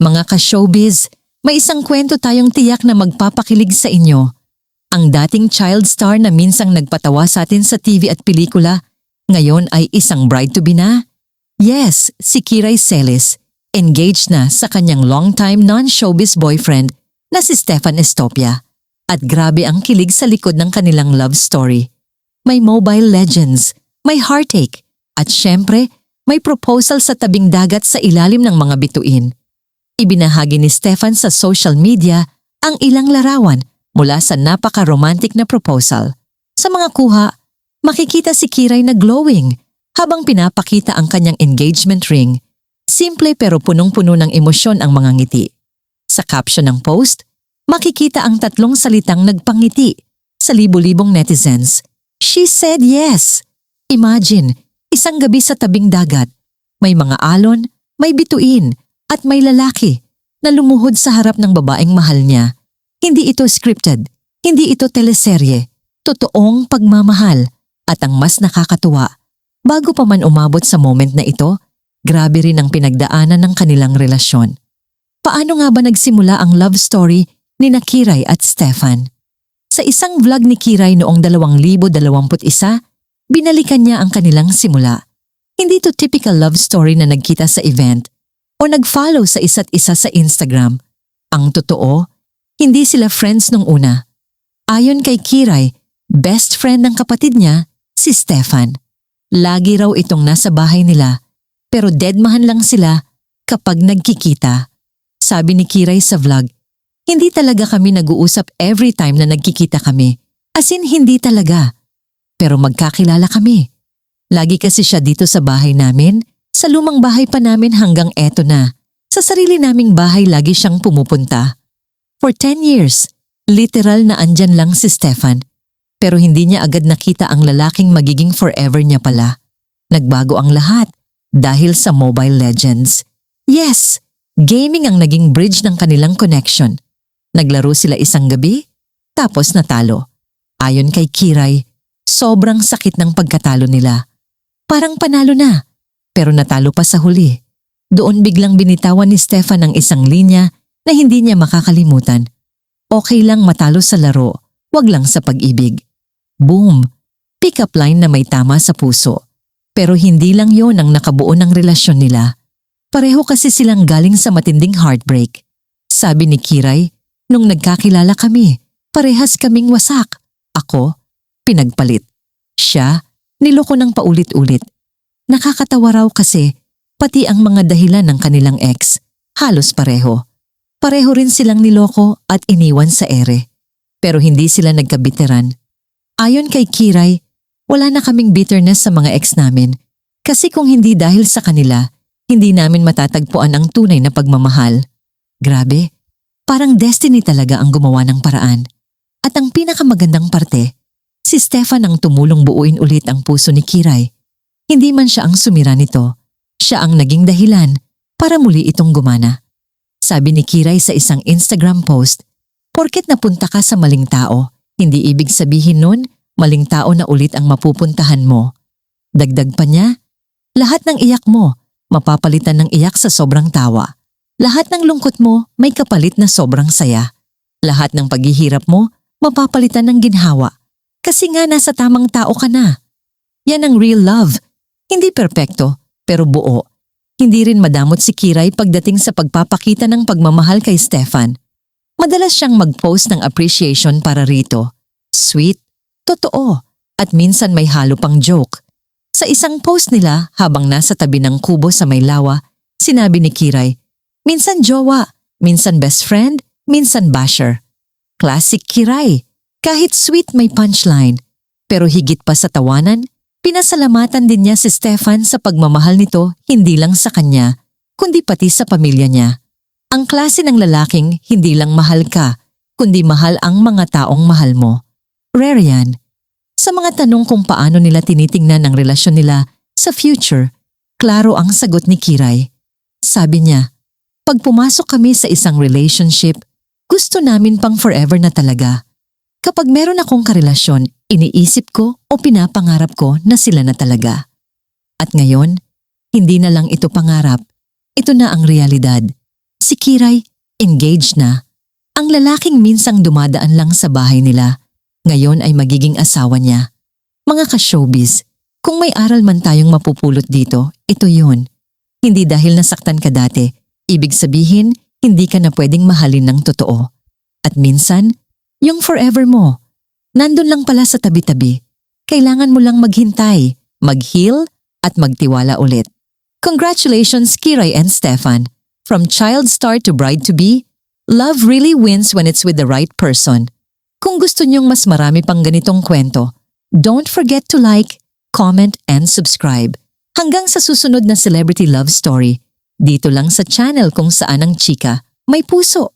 Mga ka-showbiz, may isang kwento tayong tiyak na magpapakilig sa inyo. Ang dating child star na minsang nagpatawa sa atin sa TV at pelikula, ngayon ay isang bride-to-be na. Yes, si Kiray Celis, engaged na sa kanyang long-time non-showbiz boyfriend na si Stefan Estopia. At grabe ang kilig sa likod ng kanilang love story. May Mobile Legends, may heartache, at syempre, may proposal sa tabing dagat sa ilalim ng mga bituin. Ibinahagi ni Stefan sa social media ang ilang larawan mula sa napaka-romantic na proposal. Sa mga kuha, makikita si Kiray na glowing habang pinapakita ang kanyang engagement ring. Simple pero punong-puno ng emosyon ang mga ngiti. Sa caption ng post, makikita ang tatlong salitang nagpangiti sa libo-libong netizens. She said yes. Imagine, isang gabi sa tabing dagat. May mga alon, may bituin, at may lalaki na lumuhod sa harap ng babaeng mahal niya. Hindi ito scripted, hindi ito teleserye. Totoong pagmamahal. At ang mas nakakatuwa, bago pa man umabot sa moment na ito, grabe rin ang pinagdaanan ng kanilang relasyon. Paano nga ba nagsimula ang love story ni Kiray at Stefan? Sa isang vlog ni Kiray noong 2021, binalikan niya ang kanilang simula. Hindi to typical love story na nagkita sa event o nag-follow sa isa't isa sa Instagram. Ang totoo, hindi sila friends nung una. Ayon kay Kiray, best friend ng kapatid niya, si Stefan. Lagi raw itong nasa bahay nila, pero deadmahan lang sila kapag nagkikita. Sabi ni Kiray sa vlog, hindi talaga kami nag-uusap every time na nagkikita kami. As in, hindi talaga. Pero magkakilala kami. Lagi kasi siya dito sa bahay namin, sa lumang bahay pa namin hanggang eto na. Sa sarili naming bahay lagi siyang pumupunta. For 10 years, literal na andyan lang si Stefan. Pero hindi niya agad nakita ang lalaking magiging forever niya pala. Nagbago ang lahat dahil sa Mobile Legends. Yes, gaming ang naging bridge ng kanilang connection. Naglaro sila isang gabi, tapos natalo. Ayon kay Kiray, sobrang sakit ng pagkatalo nila. Parang panalo na, pero natalo pa sa huli. Doon biglang binitawan ni Stefan ang isang linya na hindi niya makakalimutan. Okay lang matalo sa laro, wag lang sa pag-ibig. Boom! Pick-up line na may tama sa puso. Pero hindi lang yon ang nakabuo ng relasyon nila. Pareho kasi silang galing sa matinding heartbreak. Sabi ni Kiray, nung nagkakilala kami, parehas kaming wasak. Ako, pinagpalit. Siya, niloko ng paulit-ulit. Nakakatawa raw kasi, pati ang mga dahilan ng kanilang ex, halos pareho. Pareho rin silang niloko at iniwan sa ere. Pero hindi sila nagkabiteran. Ayon kay Kiray, wala na kaming bitterness sa mga ex namin. Kasi kung hindi dahil sa kanila, hindi namin matatagpuan ang tunay na pagmamahal. Grabe, parang destiny talaga ang gumawa ng paraan. At ang pinakamagandang parte, si Stefan ang tumulong buuin ulit ang puso ni Kiray. Hindi man siya ang sumira nito, siya ang naging dahilan para muli itong gumana. Sabi ni Kiray sa isang Instagram post, porket napunta ka sa maling tao, hindi ibig sabihin nun maling tao na ulit ang mapupuntahan mo. Dagdag pa niya, lahat ng iyak mo, mapapalitan ng iyak sa sobrang tawa. Lahat ng lungkot mo, may kapalit na sobrang saya. Lahat ng paghihirap mo, mapapalitan ng ginhawa. Kasi nga nasa tamang tao ka na. Yan ang real love. Hindi perpekto, pero buo. Hindi rin madamot si Kiray pagdating sa pagpapakita ng pagmamahal kay Stefan. Madalas siyang mag-post ng appreciation para rito. Sweet, totoo, at minsan may halo pang joke. Sa isang post nila habang nasa tabi ng kubo sa may lawa, sinabi ni Kiray, minsan jowa, minsan best friend, minsan basher. Classic Kiray, kahit sweet may punchline. Pero higit pa sa tawanan, pinasalamatan din niya si Stefan sa pagmamahal nito hindi lang sa kanya, kundi pati sa pamilya niya. Ang klase ng lalaking hindi lang mahal ka, kundi mahal ang mga taong mahal mo. Rare yan. Sa mga tanong kung paano nila tinitingnan ang relasyon nila sa future, klaro ang sagot ni Kiray. Sabi niya, pag pumasok kami sa isang relationship, gusto namin pang forever na talaga. Kapag meron akong karelasyon, iniisip ko o pinapangarap ko na sila na talaga. At ngayon, hindi na lang ito pangarap, ito na ang realidad. Si Kiray, engaged na. Ang lalaking minsang dumadaan lang sa bahay nila, ngayon ay magiging asawa niya. Mga ka-showbiz, kung may aral man tayong mapupulot dito, ito yun. Hindi dahil nasaktan ka dati, ibig sabihin, hindi ka na pwedeng mahalin ng totoo. At minsan, yung forever mo, nandun lang pala sa tabi-tabi. Kailangan mo lang maghintay, mag-heal, at magtiwala ulit. Congratulations, Kiray and Stefan. From child star to bride-to-be, love really wins when it's with the right person. Kung gusto niyong mas marami pang ganitong kwento, don't forget to like, comment, and subscribe. Hanggang sa susunod na celebrity love story, dito lang sa channel kung saan ang chika may puso.